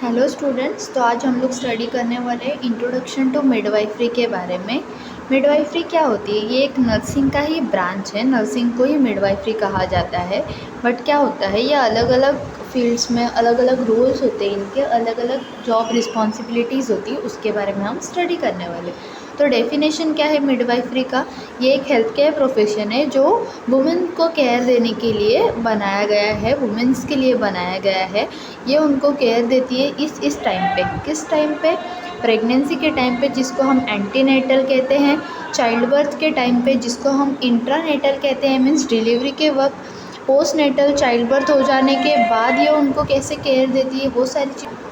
Hello students, तो आज हम लोग स्टडी करने वाले हैं इंट्रोडक्शन टू मिडवाइफरी के बारे में। मिडवाइफरी क्या होती है? ये एक नर्सिंग का ही ब्रांच है। नर्सिंग को ही मिडवाइफरी कहा जाता है। बट क्या होता है, ये अलग अलग फील्ड्स में अलग अलग रोल्स होते हैं, इनके अलग अलग जॉब रिस्पॉन्सिबिलिटीज़ होती है, उसके बारे में हम स्टडी करने वाले। तो डेफिनेशन क्या है मिडवाइफरी का? ये एक हेल्थ केयर प्रोफेशन है जो वुमेन को केयर देने के लिए बनाया गया है, वुमेन्स के लिए बनाया गया है। ये उनको केयर देती है इस टाइम पे। किस टाइम पे? प्रेगनेंसी के टाइम पे, जिसको हम एंटीनेटल कहते हैं। चाइल्ड बर्थ के टाइम पे, जिसको हम इंट्रानेटल कहते हैं, मीन्स डिलीवरी के वक्त। पोस्ट नेटल, चाइल्ड बर्थ हो जाने के बाद ये उनको कैसे केयर देती है, वो सारी चीज़।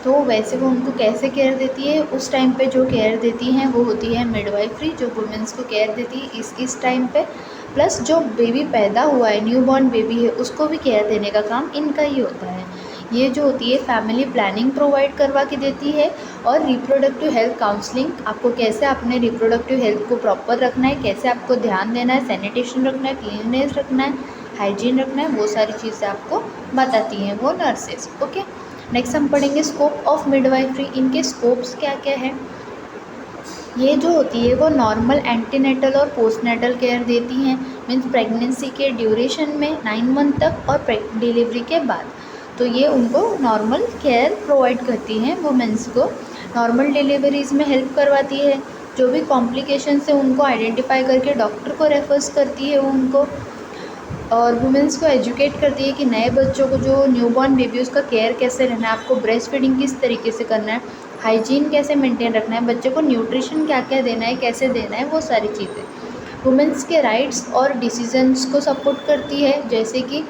तो वैसे वो उनको कैसे केयर देती है, उस टाइम पे जो केयर देती हैं वो होती है मिडवाइफरी, जो वुमेंस को केयर देती है इस टाइम पे। प्लस जो बेबी पैदा हुआ है, न्यू बॉर्न बेबी है, उसको भी केयर देने का काम इनका ही होता है। ये जो होती है फैमिली प्लानिंग प्रोवाइड करवा के देती है, और रिप्रोडक्टिव हेल्थ काउंसलिंग, आपको कैसे अपने रिप्रोडक्टिव हेल्थ को प्रॉपर रखना है, कैसे आपको ध्यान देना है, सैनिटेशन रखना है, क्लीननेस रखना है, हाइजीन रखना है, वो सारी चीज़ें आपको बताती हैं वो नर्सेज। ओके, नेक्स्ट हम पढ़ेंगे स्कोप ऑफ मिडवाइफरी। इनके स्कोप्स क्या क्या है? ये जो होती है वो नॉर्मल एंटीनेटल और पोस्टनेटल केयर देती हैं, मीन्स प्रेगनेंसी के ड्यूरेशन में 9 मंथ तक और डिलीवरी के बाद। तो ये उनको नॉर्मल केयर प्रोवाइड करती हैं वुमेंस को। नॉर्मल डिलीवरीज़ में हेल्प करवाती है, जो भी कॉम्प्लिकेशंस है उनको आइडेंटिफाई करके डॉक्टर को रेफर्स करती है उनको। और वुमेंस को एजुकेट करती है कि नए बच्चों को, जो न्यूबॉर्न बेबी, उसका केयर कैसे लेना है, आपको ब्रेस्ट फीडिंग किस तरीके से करना है, हाइजीन कैसे मेंटेन रखना है, बच्चे को न्यूट्रिशन क्या क्या देना है, कैसे देना है, वो सारी चीज़ें। वुमेंस के राइट्स और डिसीजंस को सपोर्ट करती है, जैसे कि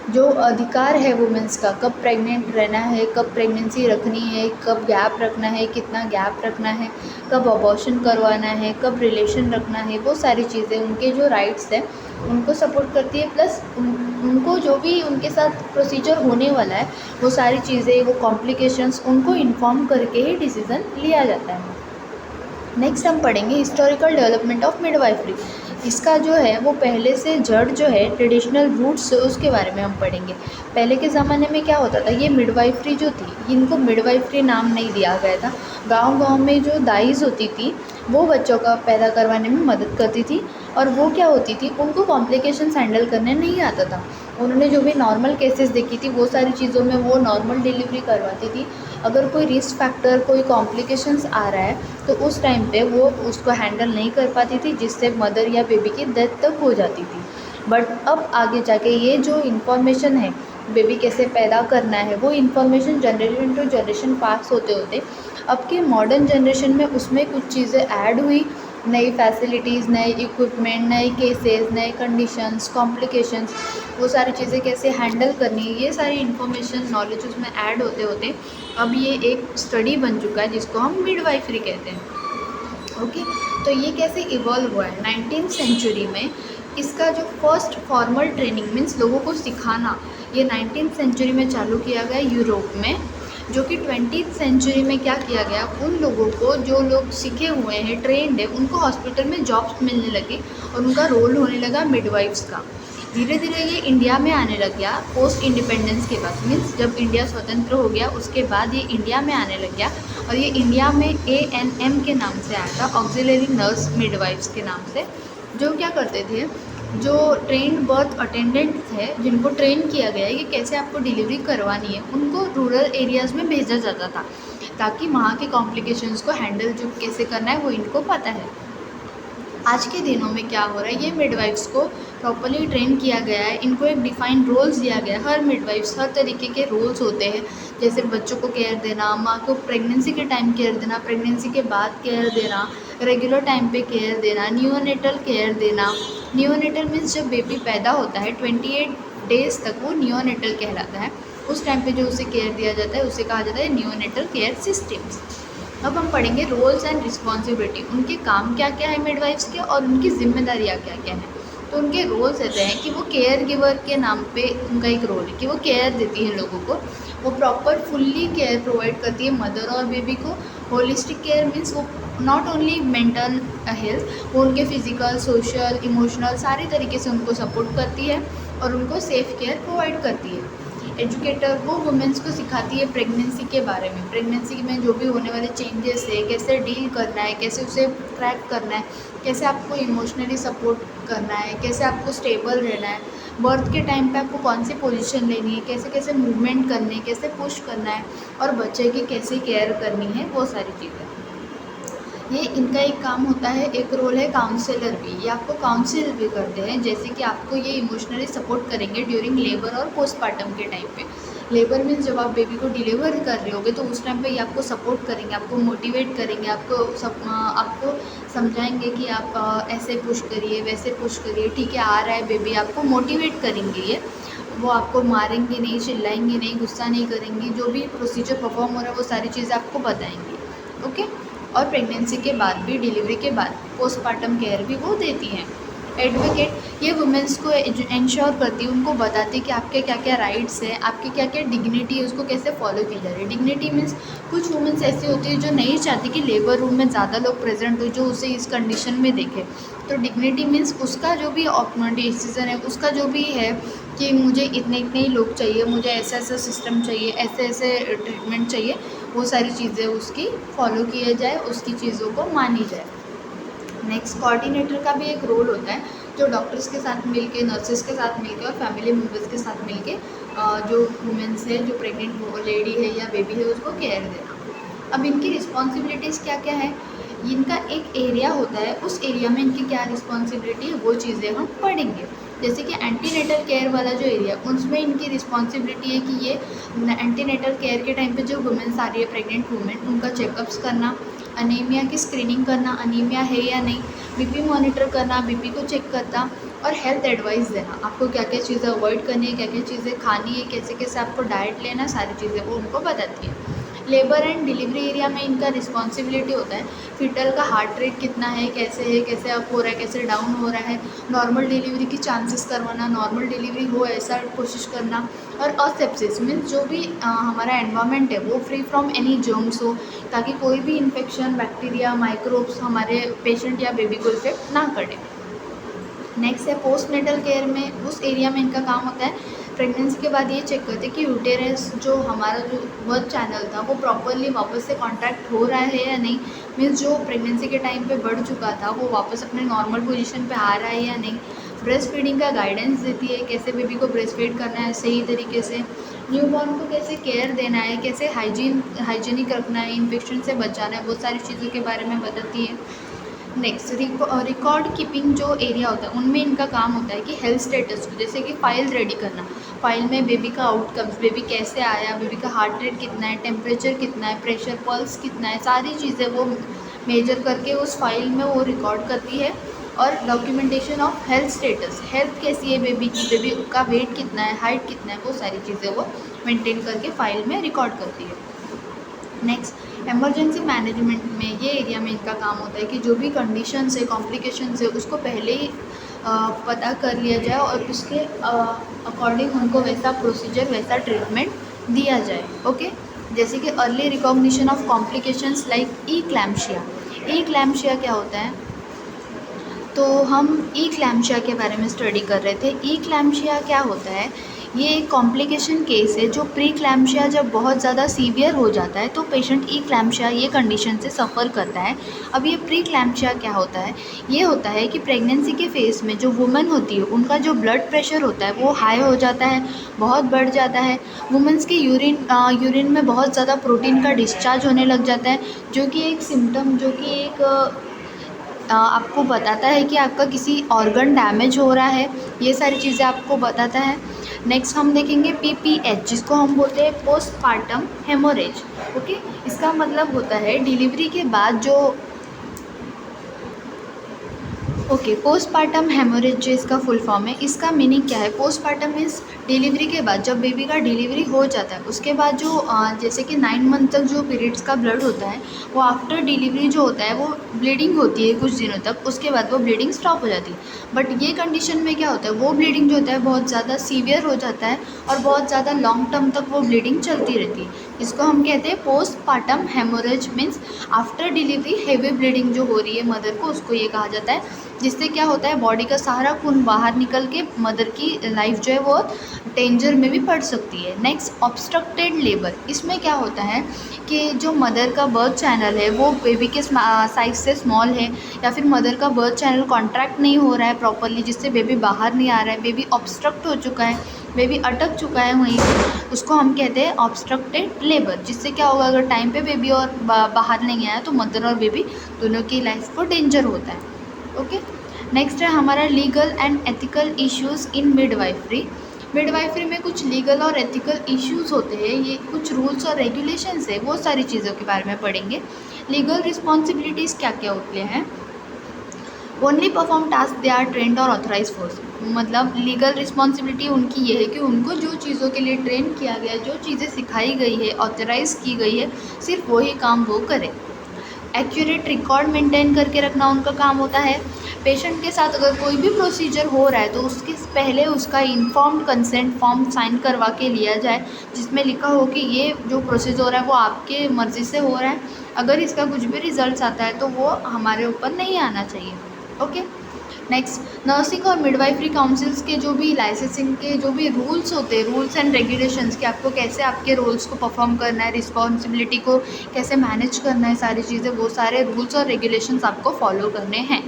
जो अधिकार है वुमेंस का, कब प्रेग्नेंट रहना है, कब प्रेगनेंसी रखनी है, कब गैप रखना है, कितना गैप रखना है, कब अबॉर्शन करवाना है, कब रिलेशन रखना है, वो सारी चीज़ें उनके जो राइट्स हैं उनको सपोर्ट करती है। प्लस उनको जो भी उनके साथ प्रोसीजर होने वाला है, वो सारी चीज़ें, वो कॉम्प्लिकेशंस उनको इन्फॉर्म करके ही डिसीज़न लिया जाता है। नेक्स्ट हम पढ़ेंगे हिस्टोरिकल डेवलपमेंट ऑफ मिडवाइफरी। इसका जो है वो पहले से जड़ जो है, ट्रेडिशनल रूट्स, उसके बारे में हम पढ़ेंगे। पहले के ज़माने में क्या होता था, ये मिडवाइफरी जो थी, इनको मिडवाइफरी नाम नहीं दिया गया था। गांव-गांव में जो दाइज होती थी, वो बच्चों का पैदा करवाने में मदद करती थी। और वो क्या होती थी, उनको कॉम्प्लिकेशंस हैंडल करने नहीं आता था। उन्होंने जो भी नॉर्मल केसेस देखी थी, वो सारी चीज़ों में वो नॉर्मल डिलीवरी करवाती थी। अगर कोई रिस्क फैक्टर, कोई कॉम्प्लिकेशंस आ रहा है, तो उस टाइम पे वो उसको हैंडल नहीं कर पाती थी, जिससे मदर या बेबी की डेथ तक हो जाती थी। बट अब आगे जाके ये जो इन्फॉर्मेशन है, बेबी कैसे पैदा करना है, वो information generation to generation pass होते होते अब के मॉडर्न जनरेशन में उसमें कुछ चीज़ें ऐड हुई। नई फैसिलिटीज़, नए इक्विपमेंट, नए केसेस, नए कंडीशंस, कॉम्प्लिकेशंस, वो सारी चीज़ें कैसे हैंडल करनी है, ये सारी इन्फॉर्मेशन, नॉलेज उसमें ऐड होते होते अब ये एक स्टडी बन चुका है, जिसको हम मिडवाइफरी कहते हैं। ओके, तो ये कैसे इवॉल्व हुआ है 19th सेंचुरी में। इसका जो फर्स्ट फॉर्मल ट्रेनिंग, मीन्स लोगों को सिखाना, ये 19th सेंचुरी में चालू किया गया यूरोप में। जो कि 20th सेंचुरी में क्या किया गया, उन लोगों को, जो लोग सीखे हुए हैं, ट्रेंड है, उनको हॉस्पिटल में जॉब्स मिलने लगी और उनका रोल होने लगा मिडवाइफ्स का। धीरे धीरे ये इंडिया में आने लग गया पोस्ट इंडिपेंडेंस के बाद, मीन्स जब इंडिया स्वतंत्र हो गया उसके बाद ये इंडिया में आने लग गया। और ये इंडिया में ANM के नाम से आया था, ऑक्सिलरी नर्स मिडवाइफ्स के नाम से। जो क्या करते थे, जो ट्रेंड बर्थ अटेंडेंट थे, जिनको ट्रेन किया गया है कि कैसे आपको डिलीवरी करवानी है, उनको रूरल एरियाज़ में भेजा जाता था, ताकि वहाँ के कॉम्प्लिकेशंस को हैंडल जो कैसे करना है वो इनको पता है। आज के दिनों में क्या हो रहा है, ये मिडवाइफ्स को प्रॉपर्ली ट्रेन किया गया है, इनको एक डिफाइंड रोल्स दिया गया है। हर मिडवाइफ्स, हर तरीके के रोल्स होते हैं, जैसे बच्चों को केयर देना, माँ को प्रेगनेंसी के टाइम केयर देना, प्रेगनेंसी के बाद केयर देना, रेगुलर टाइम पे केयर देना, नियोनेटल केयर देना। नियोनेटल मीन्स जब बेबी पैदा होता है 28 डेज़ तक वो नियोनेटल कहलाता है। उस टाइम पे जो उसे केयर दिया जाता है उसे कहा जाता है नियोनेटल केयर सिस्टम्स। अब हम पढ़ेंगे रोल्स एंड रिस्पॉन्सिबिलिटी, उनके काम क्या क्या है मिडवाइफ्स के, और उनकी जिम्मेदारियाँ क्या क्या हैं। तो उनके रोल्स ऐसे हैं कि वो केयर गिवर के नाम पे उनका एक रोल है कि वो केयर देती है लोगों को। वो प्रॉपर फुल्ली केयर प्रोवाइड करती है मदर और बेबी को। होलिस्टिक केयर मीन्स वो नॉट ओनली मेंटल हेल्थ, वो उनके फिजिकल, सोशल, इमोशनल सारे तरीके से उनको सपोर्ट करती है और उनको सेफ केयर प्रोवाइड करती है। एजुकेटर वो वुमेंस को सिखाती है प्रेगनेंसी के बारे में, प्रेगनेंसी में जो भी होने वाले चेंजेस है, कैसे डील करना है, कैसे उसे क्रैक करना है, कैसे आपको इमोशनली सपोर्ट करना है, कैसे आपको स्टेबल रहना है, बर्थ के टाइम पे आपको कौन सी पोजीशन लेनी है, कैसे कैसे मूवमेंट करनी है, कैसे पुश करना है, और बच्चे की कैसे केयर करनी है, वो सारी चीज़ें। ये इनका एक काम होता है। एक रोल है काउंसलर भी, ये आपको काउंसिल भी करते हैं, जैसे कि आपको ये इमोशनली सपोर्ट करेंगे ड्यूरिंग लेबर और पोस्टमार्टम के टाइम पे। लेबर मीन्स जब आप बेबी को डिलीवर कर रहे होगे तो उस टाइम पे ये आपको सपोर्ट करेंगे, आपको मोटिवेट करेंगे, आपको समझाएंगे कि आप ऐसे पुश करिए, वैसे पुश करिए, ठीक है आ रहा है बेबी, आपको मोटिवेट करेंगे ये। वो आपको मारेंगे नहीं, चिल्लाएंगे नहीं, गुस्सा नहीं करेंगी, जो भी प्रोसीजर परफॉर्म हो रहा है वो सारी चीज़ें आपको बताएंगी। ओके। और प्रेगनेंसी के बाद भी, डिलीवरी के बाद पोस्टमार्टम केयर भी वो देती हैं। एडवोकेट ये वुमेंस को इंश्योर करती है, उनको बताती है कि आपके क्या क्या राइट्स हैं, आपकी क्या क्या डिग्निटी है, उसको कैसे फॉलो की जा रही है। डिग्निटी मीन्स कुछ वुमेंस ऐसी होती है जो नहीं चाहती कि लेबर रूम में ज़्यादा लोग प्रेजेंट हो जो उसे इस कंडीशन में देखे। तो डिग्निटी मीन्स उसका जो भी डिसीज़न है, उसका जो भी है कि मुझे इतने इतने ही लोग चाहिए, मुझे ऐसा ऐसा सिस्टम चाहिए, ऐसे ऐसे ट्रीटमेंट चाहिए, वो सारी चीज़ें उसकी फॉलो किया जाए, उसकी चीज़ों को मानी जाए। नेक्स्ट, कोऑर्डिनेटर का भी एक रोल होता है, जो डॉक्टर्स के साथ मिलके, नर्सेस के साथ मिलके और फैमिली मेम्बर्स के साथ मिलके जो वुमेंस है, जो प्रेग्नेंट लेडी है या बेबी है, उसको केयर देना। अब इनकी रिस्पॉन्सिबिलिटीज़ क्या क्या है, इनका एक एरिया होता है, उस एरिया में इनकी क्या रिस्पॉन्सिबिलिटी है वो चीज़ें हम पढ़ेंगे। जैसे कि एंटीनेटल केयर वाला जो एरिया, उसमें इनकी रिस्पॉन्सिबिलिटी है कि ये एंटीनेटल केयर के टाइम पे जो वुमेन्स आ रही है, प्रेग्नेंट वुमेन, उनका चेकअप्स करना, अनीमिया की स्क्रीनिंग करना, अनीमिया है या नहीं, बीपी मॉनिटर करना, बीपी को चेक करना, और हेल्थ एडवाइस देना, आपको क्या क्या चीज़ें अवॉइड करनी है, क्या क्या चीज़ें खानी है, कैसे कैसे आपको डाइट लेना, सारी चीज़ें वो उनको बताती है। लेबर एंड डिलीवरी एरिया में इनका रिस्पॉन्सिबिलिटी होता है, फीटल का हार्ट रेट कितना है, कैसे अप हो रहा है, कैसे डाउन हो रहा है, नॉर्मल डिलीवरी की चांसेस करवाना, नॉर्मल डिलीवरी हो ऐसा कोशिश करना, और असेप्सिस मीन्स जो भी हमारा एनवायरनमेंट है वो फ्री फ्रॉम एनी जर्म्स हो, ताकि कोई भी इन्फेक्शन, बैक्टीरिया, माइक्रोब्स हमारे पेशेंट या बेबी को इफेक्ट ना करे। नेक्स्ट है पोस्टनेटल केयर में, उस एरिया में इनका काम होता है, प्रेगनेंसी के बाद ये चेक करते हैं कि यूटेरस जो हमारा जो बर्थ चैनल था वो प्रॉपरली वापस से कॉन्ट्रैक्ट हो रहा है या नहीं, मीन्स जो प्रेगनेंसी के टाइम पे बढ़ चुका था वो वापस अपने नॉर्मल पोजीशन पे आ रहा है या नहीं। ब्रेस्ट फीडिंग का गाइडेंस देती है, कैसे बेबी को ब्रेस्ट फीड करना है सही तरीके से, न्यूबॉर्न को कैसे केयर देना है, कैसे हाइजीनिक रखना है, इन्फेक्शन से बचाना है, बहुत सारी चीज़ों के बारे में बताती है। नेक्स्ट, रिकॉर्ड कीपिंग जो एरिया होता है उनमें इनका काम होता है कि हेल्थ स्टेटस को, जैसे कि फ़ाइल रेडी करना, फाइल में बेबी का आउटकम्स, बेबी कैसे आया, बेबी का हार्ट रेट कितना है, टेम्परेचर कितना है, प्रेशर, पल्स कितना है, सारी चीज़ें वो मेजर करके उस फाइल में वो रिकॉर्ड करती है। और documentation of health status, health कैसी है बेबी की, बेबी का वेट कितना है, हाइट कितना है, वो सारी चीज़ें वो मेंटेन करके फाइल में रिकॉर्ड करती है। नेक्स्ट, इमरजेंसी मैनेजमेंट में ये एरिया में इनका काम होता है कि जो भी कंडीशंस है, कॉम्प्लिकेशंस है, उसको पहले ही पता कर लिया जाए और उसके अकॉर्डिंग उनको वैसा प्रोसीजर, वैसा ट्रीटमेंट दिया जाए। ओके। जैसे कि early recognition of complications like eclampsia. Eclampsia क्या होता है, तो हम ईक्लैम्शिया के बारे में स्टडी कर रहे थे। ईक्लैम्शिया क्या होता है, ये एक कॉम्प्लिकेशन केस है जो प्री क्लैम्शिया जब बहुत ज़्यादा सीवियर हो जाता है तो पेशेंट ईक्लैम्शिया ये कंडीशन से सफ़र करता है। अब ये प्री क्लैम्शिया क्या होता है, ये होता है कि प्रेगनेंसी के फेज़ में जो वुमेन होती है उनका जो ब्लड प्रेशर होता है वो हाई हो जाता है, बहुत बढ़ जाता है। वुमेंस के यूरिन में बहुत ज़्यादा प्रोटीन का डिस्चार्ज होने लग जाता है, जो कि एक सिम्टम, जो कि एक आपको बताता है कि आपका किसी ऑर्गन डैमेज हो रहा है, ये सारी चीज़ें आपको बताता है। नेक्स्ट हम देखेंगे PPH, जिसको हम बोलते हैं पोस्टपार्टम हेमोरेज। ओके, इसका मतलब होता है डिलीवरी के बाद जो पोस्टपार्टम हेमोरेज जो इसका फुल फॉर्म है, इसका मीनिंग क्या है। पोस्टपार्टम मीन्स डिलीवरी के बाद, जब बेबी का डिलीवरी हो जाता है उसके बाद जो जैसे कि 9 मंथ तक जो पीरियड्स का ब्लड होता है वो आफ्टर डिलीवरी जो होता है वो ब्लीडिंग होती है कुछ दिनों तक, उसके बाद वो ब्लीडिंग स्टॉप हो जाती है। बट ये कंडीशन में क्या होता है, वो ब्लीडिंग जो होता है बहुत ज़्यादा सीवियर हो जाता है और बहुत ज़्यादा लॉन्ग टर्म तक वो ब्लीडिंग चलती रहती है। इसको हम कहते हैं postpartum haemorrhage, means after delivery heavy bleeding जो हो रही है मदर को, उसको ये कहा जाता है। जिससे क्या होता है बॉडी का सारा खून बाहर निकल के मदर की लाइफ जो है वो डेंजर में भी पड़ सकती है। नेक्स्ट ऑब्स्ट्रक्टेड लेबर, इसमें क्या होता है कि जो मदर का बर्थ चैनल है वो बेबी के साइज से स्मॉल है, या फिर मदर का बर्थ चैनल कॉन्ट्रैक्ट नहीं हो रहा है प्रॉपरली, जिससे बेबी बाहर नहीं आ रहा है, बेबी ऑब्स्ट्रक्ट हो चुका है, बेबी अटक चुका है वहीं पे, उसको हम कहते हैं ऑब्स्ट्रक्टेड लेबर। जिससे क्या होगा, अगर टाइम पे बेबी और बाहर नहीं आया तो मदर और बेबी दोनों की लाइफ को डेंजर होता है। ओके, नेक्स्ट है हमारा legal and ethical issues in midwifery. Midwifery में कुछ लीगल और एथिकल इश्यूज़ होते हैं, ये कुछ रूल्स और रेगुलेशंस है, वो सारी चीज़ों के बारे में पढ़ेंगे। लीगल रिस्पॉन्सिबिलिटीज़ क्या क्या होती हैं। Only perform task they are trained और ऑथराइज फोर्स, मतलब लीगल रिस्पॉन्सिबिलिटी उनकी ये है कि उनको जो चीज़ों के लिए ट्रेन किया गया है, जो चीज़ें सिखाई गई है, ऑथराइज़ की गई है, सिर्फ वही काम वो करें। एक्यूरेट रिकॉर्ड मेंटेन करके रखना उनका काम होता है। पेशेंट के साथ अगर कोई भी प्रोसीजर हो रहा है तो उसके पहले उसका इन्फॉर्म्ड कंसेंट फॉर्म साइन करवा के लिया जाए, जिसमें लिखा हो कि ये जो प्रोसेस हो रहा है वो आपके मर्ज़ी से हो रहा है, अगर इसका कुछ भी रिजल्ट आता है तो वो हमारे ऊपर नहीं आना चाहिए। ओके, नेक्स्ट नर्सिंग और मिडवाइफरी काउंसिल्स के जो भी लाइसेंसिंग के जो भी रूल्स होते हैं, रूल्स एंड रेगुलेशंस, कि आपको कैसे आपके रोल्स को परफॉर्म करना है, रिस्पॉन्सिबिलिटी को कैसे मैनेज करना है, सारी चीज़ें, वो सारे रूल्स और रेगुलेशंस आपको फॉलो करने हैं।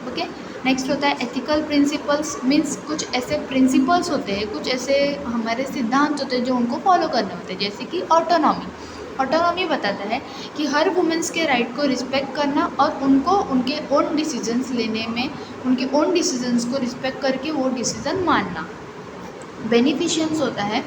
ओके, नेक्स्ट होता है एथिकल प्रिंसिपल्स, मीन्स कुछ ऐसे प्रिंसिपल्स होते हैं, कुछ ऐसे हमारे सिद्धांत होते हैं जो उनको फॉलो करने होते हैं, जैसे कि ऑटोनॉमी। ऑटोनॉमी बताता है कि हर वुमेंस के राइट को रिस्पेक्ट करना और उनको उनके ओन डिसीजंस लेने में, उनके ओन डिसीजंस को रिस्पेक्ट करके वो डिसीज़न मानना। बेनिफिशियंस होता है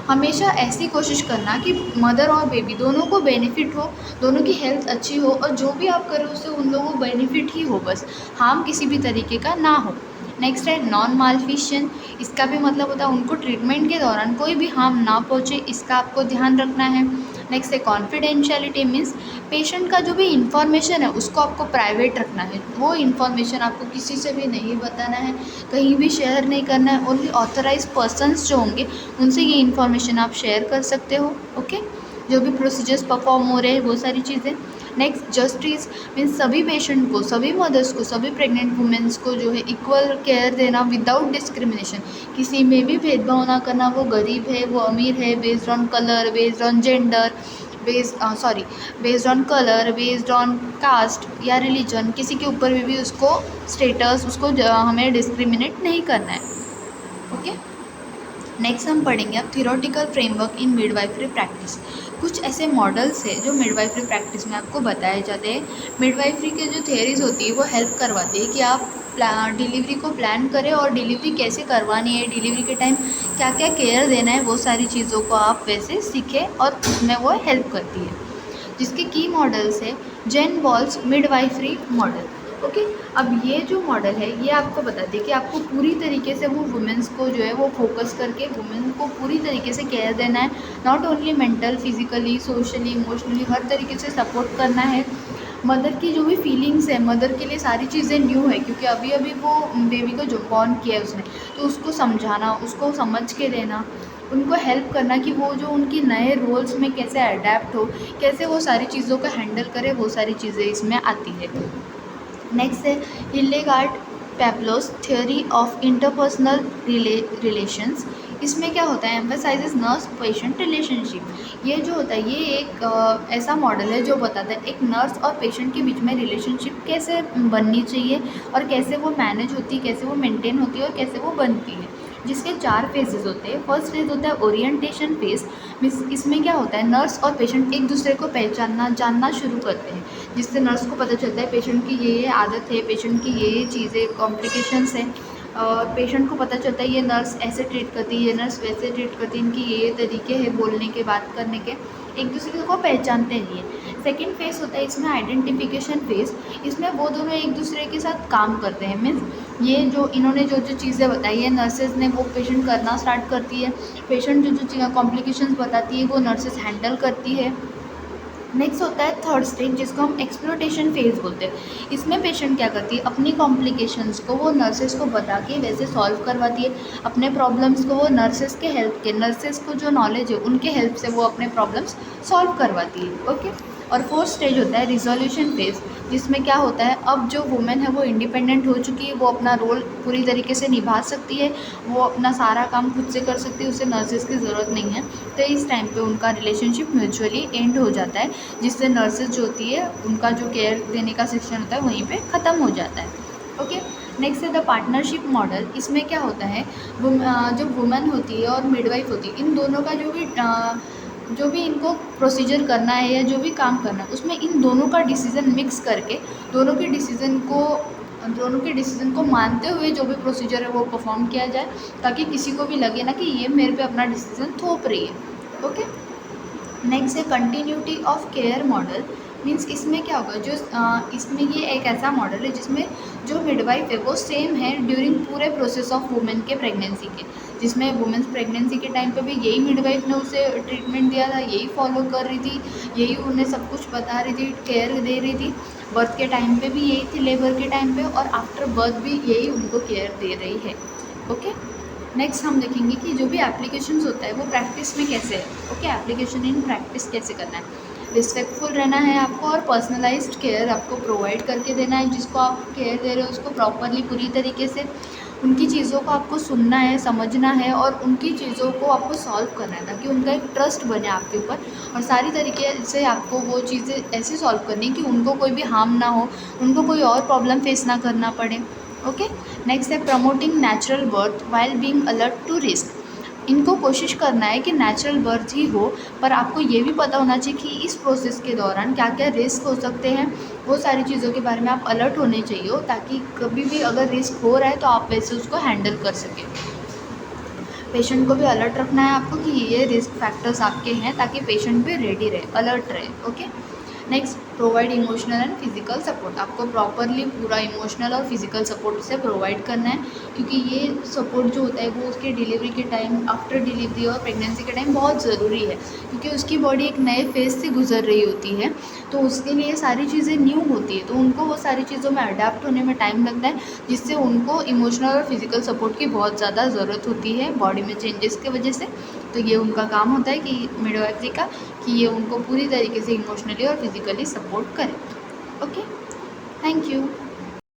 हमेशा ऐसी कोशिश करना कि मदर और बेबी दोनों को बेनिफिट हो, दोनों की हेल्थ अच्छी हो, और जो भी आप करो उससे उन लोगों को बेनिफिट ही हो, बस हार्म किसी भी तरीके का ना हो। नेक्स्ट है नॉन मालफिशियन, इसका भी मतलब होता है उनको ट्रीटमेंट के दौरान कोई भी हार्म ना पहुँचे, इसका आपको ध्यान रखना है। नेक्स्ट है कॉन्फिडेंशियलिटी, मीन्स पेशेंट का जो भी इंफॉर्मेशन है उसको आपको प्राइवेट रखना है, वो इंफॉर्मेशन आपको किसी से भी नहीं बताना है, कहीं भी शेयर नहीं करना है, ओनली ऑथराइज पर्सन्स जो होंगे उनसे ये इन्फॉर्मेशन आप शेयर कर सकते हो। ओके, जो भी प्रोसीजर्स परफॉर्म हो रहे हैं वो सारी चीज़ें। नेक्स्ट जस्टिस, मीन्स सभी पेशेंट को, सभी मदर्स को, सभी प्रेग्नेंट वुमेंस को जो है इक्वल केयर देना विदाउट डिस्क्रिमिनेशन, किसी में भी भेदभाव ना करना, वो गरीब है, वो अमीर है, based on colour, based on gender, based on colour, based on caste या रिलीजन, किसी के ऊपर भी उसको स्टेटस, उसको हमें डिस्क्रिमिनेट नहीं करना है। ओके, नेक्स्ट हम पढ़ेंगे अब theoretical framework in midwifery practice. कुछ ऐसे मॉडल्स हैं जो मिडवाइफरी प्रैक्टिस में आपको बताए जाते हैं। मिडवाइफरी के जो थियरीज होती है वो हेल्प करवाती है कि आप डिलीवरी को प्लान करें और डिलीवरी कैसे करवानी है, डिलीवरी के टाइम क्या क्या केयर देना है, वो सारी चीज़ों को आप वैसे सीखें, और उसमें वो हेल्प करती है। जिसके की मॉडल्स है जेन बॉल्स मिडवाइफरी मॉडल। ओके, अब ये जो मॉडल है ये आपको बताती है कि आपको पूरी तरीके से वो वुमेंस को जो है वो फोकस करके वुमेन को पूरी तरीके से केयर देना है, not only mental, physically, socially, emotionally, हर तरीके से सपोर्ट करना है। मदर की जो भी फीलिंग्स है, मदर के लिए सारी चीज़ें न्यू है, क्योंकि अभी अभी वो बेबी को जो बॉर्न किया है उसने, तो उसको समझाना, उसको समझ के लेना, उनको हेल्प करना कि वो जो उनकी नए रोल्स में कैसे अडेप्ट हो, कैसे वो सारी चीज़ों को हैंडल करे, वो सारी चीज़ें इसमें आती है। नेक्स्ट है Hildegard Peplau's theory of interpersonal relations. इसमें क्या होता है, एम्फसाइजेस नर्स पेशेंट रिलेशनशिप। ये जो होता है ये एक ऐसा मॉडल है जो बताता है एक नर्स और पेशेंट के बीच में रिलेशनशिप कैसे बननी चाहिए, और कैसे वो मैनेज होती है, कैसे वो मेंटेन होती है, और कैसे वो बनती है। जिसके 4 फेजेस होते हैं। फर्स्ट फेज होता है ओरिएंटेशन फेज, मीन्स इसमें क्या होता है नर्स और पेशेंट एक दूसरे को पहचानना, जानना शुरू करते हैं, जिससे नर्स को पता चलता है पेशेंट की ये आदत है, पेशेंट की ये चीज़ें कॉम्प्लिकेशंस हैं, और पेशेंट को पता चलता है ये नर्स ऐसे ट्रीट करती है, ये नर्स वैसे ट्रीट करती है, इनकी ये तरीके हैं बोलने के, बात करने के, एक दूसरे को पहचानते हैं ये। सेकेंड फेज़ होता है इसमें आइडेंटिफिकेशन फेज़। इसमें वो दोनों एक दूसरे के साथ काम करते हैं, मीन्स ये जो इन्होंने जो जो चीज़ें बताई है नर्सेज ने, वो पेशेंट करना स्टार्ट करती है, पेशेंट जो जो कॉम्प्लिकेशंस बताती है वो नर्सेज हैंडल करती है। नेक्स्ट होता है थर्ड स्टेज, जिसको हम एक्सप्लोटेशन फेज़ बोलते हैं। इसमें पेशेंट क्या करती है, अपनी कॉम्प्लिकेशंस को वो नर्सेस को बता के वैसे सॉल्व करवाती है, अपने प्रॉब्लम्स को वो नर्सेस को जो नॉलेज है उनके हेल्प से वो अपने प्रॉब्लम्स सॉल्व करवाती है। ओके, और फोर्थ स्टेज होता है रिजोल्यूशन फेज, जिसमें क्या होता है, अब जो वुमेन है वो इंडिपेंडेंट हो चुकी है, वो अपना रोल पूरी तरीके से निभा सकती है, वो अपना सारा काम खुद से कर सकती है, उसे नर्सेज की ज़रूरत नहीं है। तो इस टाइम पे उनका रिलेशनशिप म्यूचुअली एंड हो जाता है, जिससे नर्सेज जो होती है उनका जो केयर देने का सेक्शन होता है वहीं पे ख़त्म हो जाता है। ओके, नेक्स्ट है द पार्टनरशिप मॉडल। इसमें क्या होता है, जो वुमेन होती है और मिडवाइफ होती है, इन दोनों का जो भी इनको प्रोसीजर करना है या जो भी काम करना है, उसमें इन दोनों का डिसीज़न मिक्स करके दोनों के डिसीज़न को मानते हुए जो भी प्रोसीजर है वो परफॉर्म किया जाए, ताकि किसी को भी लगे ना कि ये मेरे पे अपना डिसीज़न थोप रही है। ओके, नेक्स्ट है continuity of care model. Means इसमें क्या होगा, इसमें ये एक ऐसा मॉडल है जिसमें जो मिडवाइफ है वो सेम है ड्यूरिंग पूरे प्रोसेस ऑफ वुमेन के प्रेगनेंसी के, जिसमें वुमेन्स प्रेगनेंसी के टाइम पे भी यही मिडवाइफ ने उसे ट्रीटमेंट दिया था, यही फॉलो कर रही थी, यही उन्हें सब कुछ बता रही थी, केयर दे रही थी। बर्थ के टाइम पे भी यही थी, लेबर के टाइम पे, और आफ्टर बर्थ भी यही उनको केयर दे रही है। ओके, नेक्स्ट हम देखेंगे कि जो भी एप्लीकेशंस होता है वो प्रैक्टिस में कैसे है। ओके, एप्लीकेशन इन प्रैक्टिस कैसे करना है। रिस्पेक्टफुल रहना है आपको, और पर्सनलाइज्ड केयर आपको प्रोवाइड करके देना है, जिसको आप केयर दे रहे हो उसको प्रॉपरली पूरी तरीके से उनकी चीज़ों को आपको सुनना है, समझना है, और उनकी चीज़ों को आपको सॉल्व करना है, ताकि उनका एक ट्रस्ट बने आपके ऊपर, और सारी तरीके से आपको वो चीज़ें ऐसे सॉल्व करनी है कि उनको कोई भी हार्म ना हो, उनको कोई और प्रॉब्लम फेस ना करना पड़े। ओके, नेक्स्ट है promoting natural birth while being alert to risk. इनको कोशिश करना है कि नेचुरल बर्थ ही हो, पर आपको ये भी पता होना चाहिए कि इस प्रोसेस के दौरान क्या क्या रिस्क हो सकते हैं, वो सारी चीज़ों के बारे में आप अलर्ट होने चाहिए हो, ताकि कभी भी अगर रिस्क हो रहा है तो आप वैसे उसको हैंडल कर सकें। पेशेंट को भी अलर्ट रखना है आपको कि ये रिस्क फैक्टर्स आपके हैं, ताकि पेशेंट भी रेडी रहे, अलर्ट रहे। Okay, next provide emotional and physical support. आपको प्रॉपरली पूरा इमोशनल और फिजिकल सपोर्ट उसे प्रोवाइड करना है, क्योंकि ये सपोर्ट जो होता है वो उसके डिलीवरी के टाइम, आफ्टर डिलीवरी और प्रेगनेंसी के टाइम बहुत ज़रूरी है, क्योंकि उसकी बॉडी एक नए फेज़ से गुजर रही होती है, तो उसके लिए सारी चीज़ें न्यू होती है, तो उनको वो सारी चीज़ों में अडेप्ट होने में टाइम लगता है, जिससे उनको इमोशनल और फिजिकल सपोर्ट की बहुत ज़्यादा ज़रूरत होती है बॉडी में चेंजेस की वजह से। तो ये उनका काम होता है कि मिडवाइफरी का, कि ये उनको पूरी तरीके से इमोशनली और फिजिकली सपोर्ट करें। Okay, thank you.